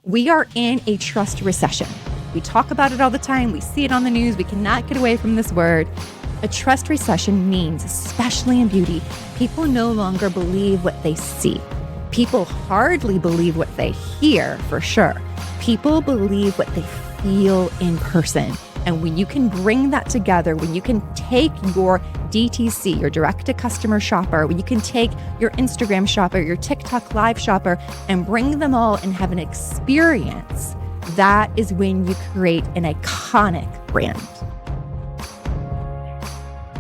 We are in a trust recession. We talk about it all the time. We see it on the news. We cannot get away from this word. A trust recession means, especially in beauty, people no longer believe what they see. People hardly believe what they hear, for sure. People believe what they feel in person. And when you can bring that together, when you can take your DTC, your direct-to-customer shopper, when you can take your Instagram shopper, your TikTok live shopper, and bring them all and have an experience, that is when you create an iconic brand.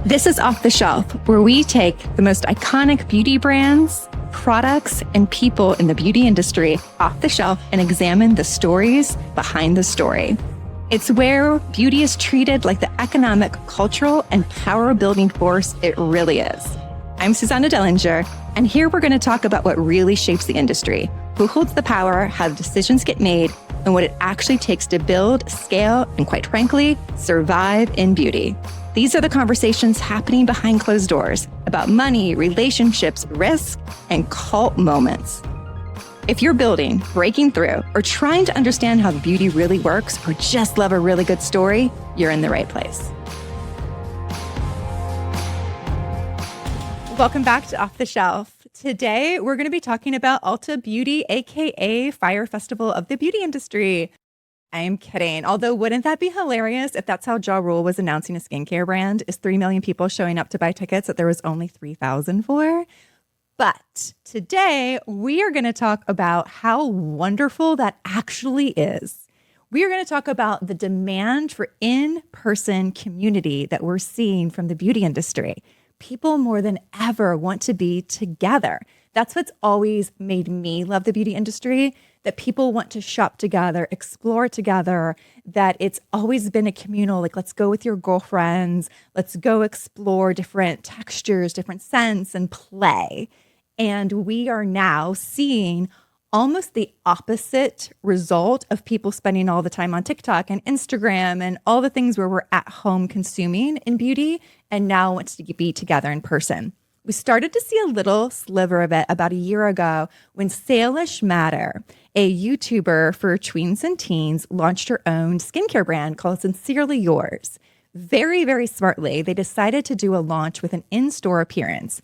This is Off the Shelf, where we take the most iconic beauty brands, products, and people in the beauty industry off the shelf and examine the stories behind the story. It's where beauty is treated like the economic, cultural, and power-building force it really is. I'm Susannah Dellinger, and here we're going to talk about what really shapes the industry, who holds the power, how decisions get made, and what it actually takes to build, scale, and quite frankly, survive in beauty. These are the conversations happening behind closed doors about money, relationships, risk, and cult moments. If you're building, breaking through, or trying to understand how beauty really works, or just love a really good story, you're in the right place. Welcome back to Off the Shelf. Today, we're going to be talking about Ulta Beauty, aka Fire Festival of the beauty industry. I'm kidding. Although, wouldn't that be hilarious if that's how Ja Rule was announcing a skincare brand, is 3 million people showing up to buy tickets that there was only 3,000 for? But today, we are going to talk about how wonderful that actually is. We are going to talk about the demand for in-person community that we're seeing from the beauty industry. People more than ever want to be together. That's what's always made me love the beauty industry, that people want to shop together, explore together, that it's always been a communal, like, let's go with your girlfriends, let's go explore different textures, different scents, and play. And we are now seeing almost the opposite result of people spending all the time on TikTok and Instagram and all the things where we're at home consuming in beauty and now wants to be together in person. We started to see a little sliver of it about a year ago when Salish, a YouTuber for tweens and teens, launched her own skincare brand called Sincerely Yours. Very, very smartly, they decided to do a launch with an in-store appearance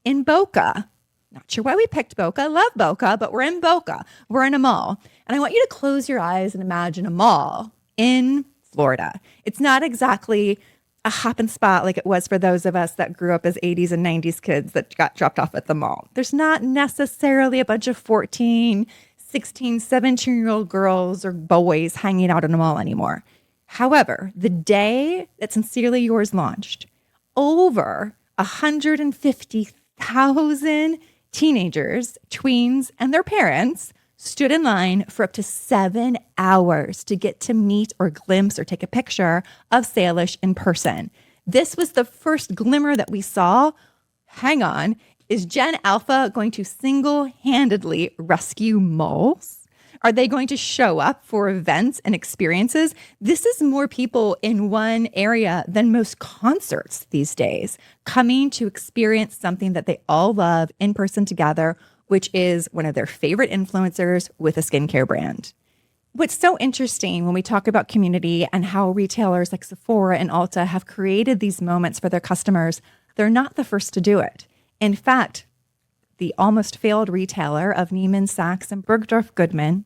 in Boca. Not sure why we picked Boca. Love Boca, but we're in Boca. We're in a mall. And I want you to close your eyes and imagine a mall in Florida. It's not exactly a hopping spot like it was for those of us that grew up as 80s and 90s kids that got dropped off at the mall. There's not necessarily a bunch of 14, 16, 17-year-old girls or boys hanging out in a mall anymore. However, the day that Sincerely Yours launched, over 150,000 teenagers, tweens, and their parents stood in line for up to 7 hours to get to meet or glimpse or take a picture of Salish in person. This was the first glimmer that we saw. Hang on, is Gen Alpha going to single-handedly rescue malls? Are they going to show up for events and experiences? This is more people in one area than most concerts these days, coming to experience something that they all love in person together, which is one of their favorite influencers with a skincare brand. What's so interesting when we talk about community and how retailers like Sephora and Ulta have created these moments for their customers, they're not the first to do it. In fact, the almost failed retailer of Neiman Saks and Bergdorf Goodman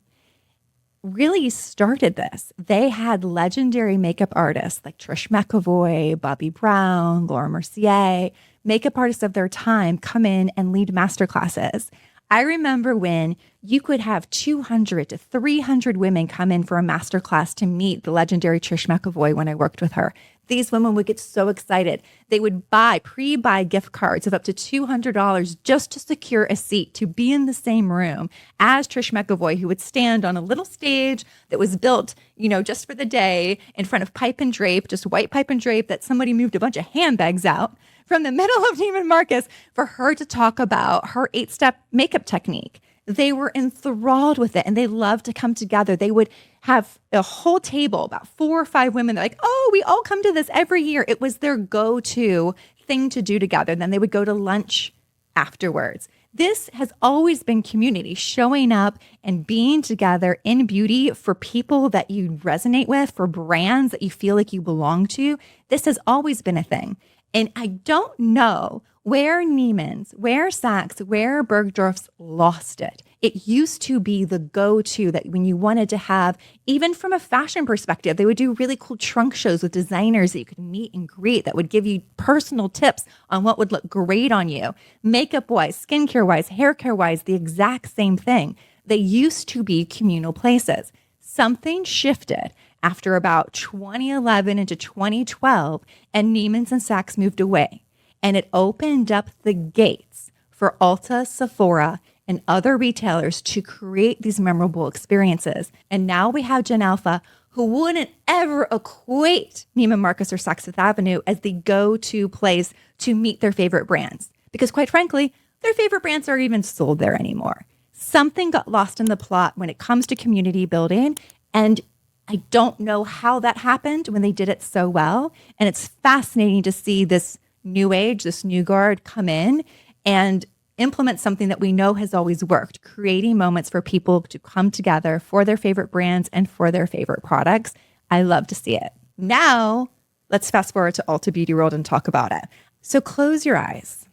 really started this. They had legendary makeup artists like Trish McEvoy, Bobbi Brown, Laura Mercier, makeup artists of their time come in and lead masterclasses. I remember when you could have 200 to 300 women come in for a masterclass to meet the legendary Trish McEvoy when I worked with her. These women would get so excited. They would pre-buy gift cards of up to $200 just to secure a seat to be in the same room as Trish McEvoy, who would stand on a little stage that was built, just for the day in front of pipe and drape, just white pipe and drape that somebody moved a bunch of handbags out from the middle of Neiman Marcus for her to talk about her 8-step makeup technique. They were enthralled with it and they loved to come together. They would have a whole table, about 4 or 5 women. They're like, oh, we all come to this every year. It was their go-to thing to do together. Then they would go to lunch afterwards. This has always been community, showing up and being together in beauty for people that you resonate with, for brands that you feel like you belong to. This has always been a thing. And I don't know where Neiman's, where Saks, where Bergdorf's lost it. It used to be the go-to that when you wanted to have, even from a fashion perspective, they would do really cool trunk shows with designers that you could meet and greet that would give you personal tips on what would look great on you. Makeup-wise, skincare-wise, hair care-wise, the exact same thing. They used to be communal places. Something shifted after about 2011 into 2012, and Neiman's and Saks moved away. And it opened up the gates for Ulta, Sephora, and other retailers to create these memorable experiences. And now we have Gen Alpha, who wouldn't ever equate Neiman Marcus or Saks Fifth Avenue as the go-to place to meet their favorite brands. Because quite frankly, their favorite brands aren't even sold there anymore. Something got lost in the plot when it comes to community building, and I don't know how that happened when they did it so well. And it's fascinating to see this new age, this new guard come in and implement something that we know has always worked, creating moments for people to come together for their favorite brands and for their favorite products. I love to see it. Now, let's fast forward to Ulta Beauty World and talk about it. So close your eyes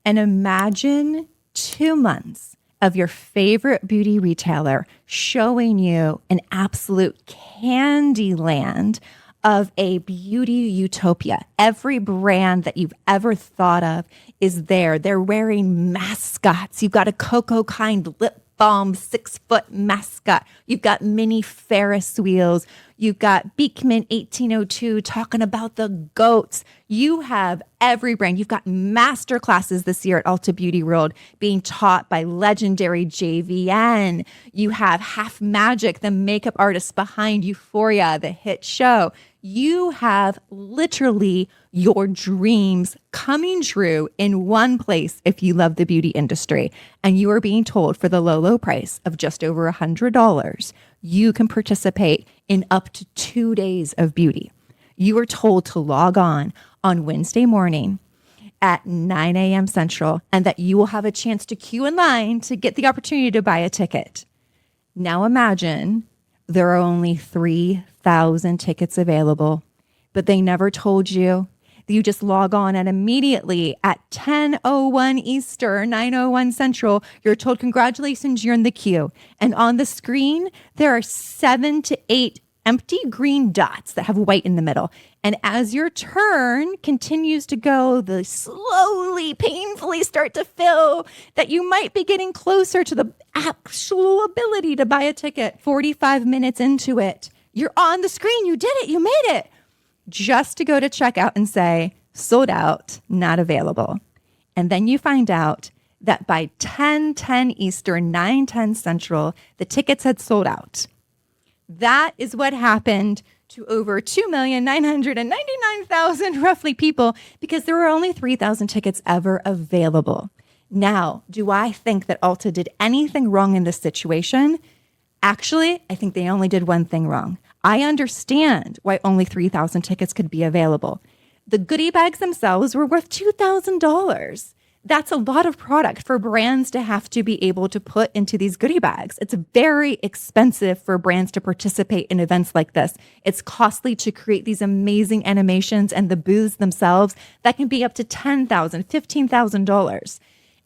and imagine 2 months of your favorite beauty retailer showing you an absolute candy land of a beauty utopia. Every brand that you've ever thought of is there. They're wearing mascots. You've got a Cocoa Kind lip balm 6-foot mascot. You've got mini Ferris wheels. You've got Beekman 1802 talking about the goats. You have every brand. You've got masterclasses this year at Ulta Beauty World being taught by legendary JVN. You have Half Magic, the makeup artist behind Euphoria, the hit show. You have literally your dreams coming true in one place if you love the beauty industry. And you are being told for the low, low price of just over $100, you can participate in up to 2 days of beauty. You are told to log on Wednesday morning at 9 a.m. Central, and that you will have a chance to queue in line to get the opportunity to buy a ticket. Now imagine there are only 3,000 tickets available, but they never told you. You just log on, and immediately at 10:01 Eastern, 9:01 Central, you're told, congratulations, you're in the queue. And on the screen, there are 7 to 8 empty green dots that have white in the middle. And as your turn continues to go, they slowly, painfully start to fill, that you might be getting closer to the actual ability to buy a ticket. 45 minutes into it, you're on the screen. You did it. You made it. Just to go to checkout and say, sold out, not available. And then you find out that by 10:10 Eastern, 9:10 Central, the tickets had sold out. That is what happened to over 2,999,000 roughly people, because there were only 3,000 tickets ever available. Now, do I think that Ulta did anything wrong in this situation? Actually, I think they only did one thing wrong. I understand why only 3,000 tickets could be available. The goodie bags themselves were worth $2,000. That's a lot of product for brands to have to be able to put into these goodie bags. It's very expensive for brands to participate in events like this. It's costly to create these amazing animations, and the booths themselves, that can be up to $10,000, $15,000.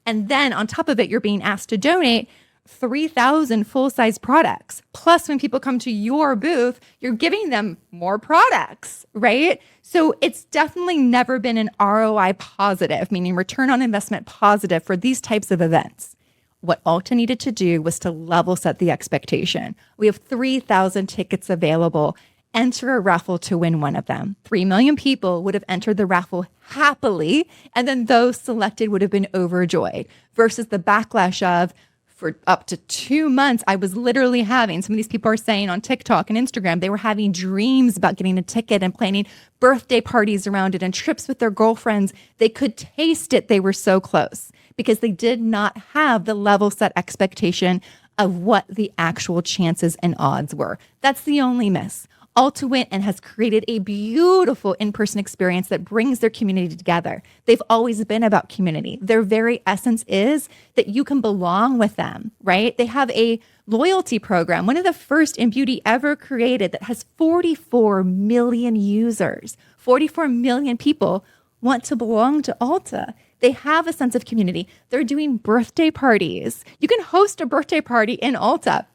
And then on top of it, you're being asked to donate 3,000 full-size products. Plus, when people come to your booth, you're giving them more products, right? So it's definitely never been an ROI positive, meaning return on investment positive for these types of events. What Ulta needed to do was to level set the expectation. We have 3,000 tickets available. Enter a raffle to win one of them. 3 million people would have entered the raffle happily, and then those selected would have been overjoyed, versus the backlash of, for up to 2 months, I was literally having, some of these people are saying on TikTok and Instagram, they were having dreams about getting a ticket and planning birthday parties around it and trips with their girlfriends. They could taste it. They were so close because they did not have the level set expectation of what the actual chances and odds were. That's the only miss. Ulta went and has created a beautiful in-person experience that brings their community together. They've always been about community. Their very essence is that you can belong with them, right? They have a loyalty program, one of the first in beauty ever created, that has 44 million users. 44 million people want to belong to Ulta. They have a sense of community. They're doing birthday parties. You can host a birthday party in Ulta.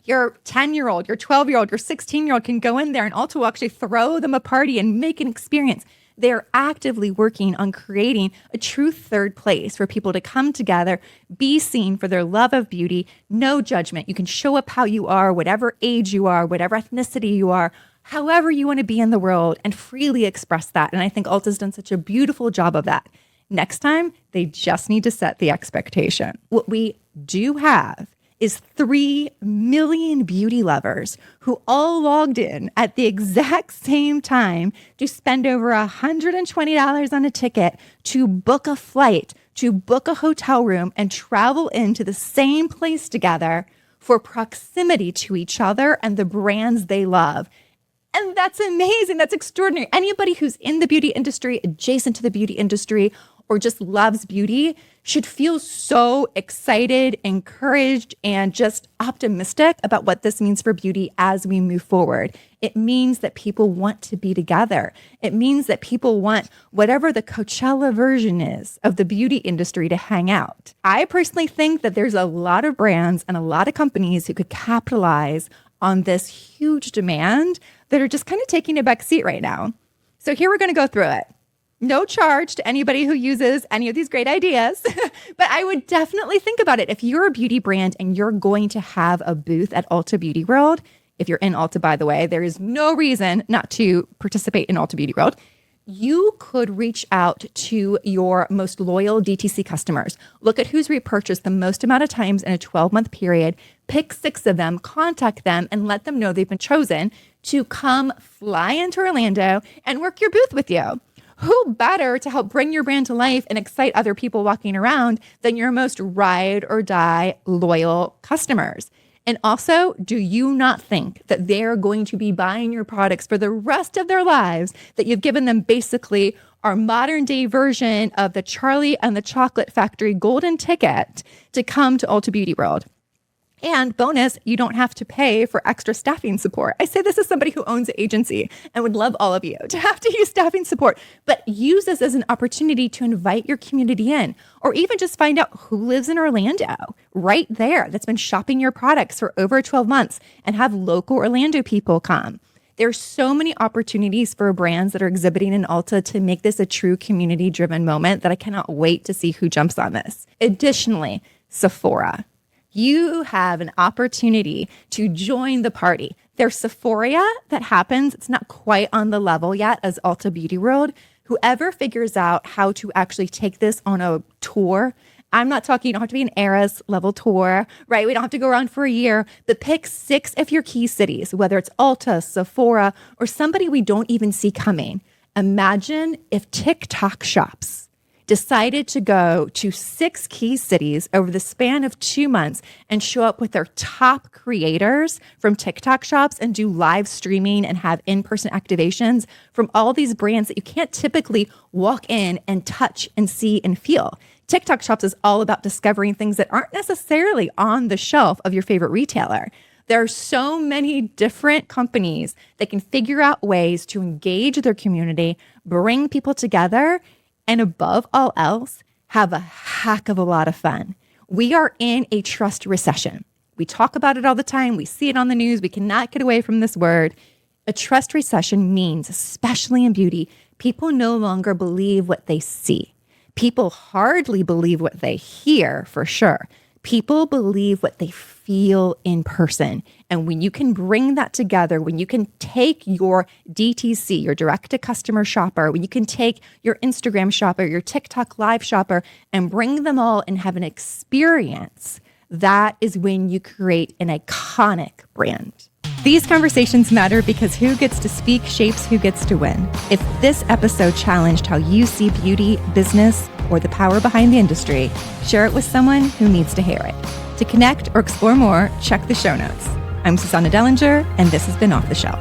Your 10-year-old, your 12-year-old, your 16-year-old can go in there and Ulta will actually throw them a party and make an experience. They're actively working on creating a true third place for people to come together, be seen for their love of beauty, no judgment. You can show up how you are, whatever age you are, whatever ethnicity you are, however you want to be in the world, and freely express that. And I think Ulta's done such a beautiful job of that. Next time, they just need to set the expectation. What we do have is 3 million beauty lovers who all logged in at the exact same time to spend over $120 on a ticket to book a flight, to book a hotel room, and travel into the same place together for proximity to each other and the brands they love. And that's amazing. That's extraordinary. Anybody who's in the beauty industry, adjacent to the beauty industry, or just loves beauty should feel so excited, encouraged, and just optimistic about what this means for beauty as we move forward. It means that people want to be together. It means that people want whatever the Coachella version is of the beauty industry to hang out. I personally think that there's a lot of brands and a lot of companies who could capitalize on this huge demand that are just kind of taking a back seat right now. So here we're going to go through it. No charge to anybody who uses any of these great ideas, but I would definitely think about it. If you're a beauty brand and you're going to have a booth at Ulta Beauty World, if you're in Ulta, by the way, there is no reason not to participate in Ulta Beauty World. You could reach out to your most loyal DTC customers. Look at who's repurchased the most amount of times in a 12-month period, pick 6 of them, contact them, and let them know they've been chosen to come fly into Orlando and work your booth with you. Who better to help bring your brand to life and excite other people walking around than your most ride or die loyal customers? And also, do you not think that they're going to be buying your products for the rest of their lives, that you've given them basically our modern day version of the Charlie and the Chocolate Factory golden ticket to come to Ulta Beauty World? And bonus, you don't have to pay for extra staffing support. I say this as somebody who owns an agency and would love all of you to have to use staffing support, but use this as an opportunity to invite your community in, or even just find out who lives in Orlando right there that's been shopping your products for over 12 months and have local Orlando people come. There's so many opportunities for brands that are exhibiting in Ulta to make this a true community-driven moment that I cannot wait to see who jumps on this. Additionally, Sephora. You have an opportunity to join the party. There's Sephoria that happens. It's not quite on the level yet as Ulta Beauty World. Whoever figures out how to actually take this on a tour, I'm not talking, you don't have to be an Eras level tour, right? We don't have to go around for a year, but pick 6 of your key cities, whether it's Ulta, Sephora, or somebody we don't even see coming. Imagine if TikTok shops decided to go to 6 key cities over the span of 2 months and show up with their top creators from TikTok shops and do live streaming and have in-person activations from all these brands that you can't typically walk in and touch and see and feel. TikTok shops is all about discovering things that aren't necessarily on the shelf of your favorite retailer. There are so many different companies that can figure out ways to engage their community, bring people together, and above all else, have a heck of a lot of fun. We are in a trust recession. We talk about it all the time. We see it on the news. We cannot get away from this word. A trust recession means, especially in beauty, people no longer believe what they see. People hardly believe what they hear, for sure. People believe what they feel in person. And when you can bring that together, when you can take your DTC, your direct-to-customer shopper, when you can take your Instagram shopper, your TikTok live shopper, and bring them all and have an experience, that is when you create an iconic brand. These conversations matter because who gets to speak shapes who gets to win. If this episode challenged how you see beauty, business, or the power behind the industry, share it with someone who needs to hear it. To connect or explore more, check the show notes. I'm Susannah Dellinger, and this has been Off the Shelf.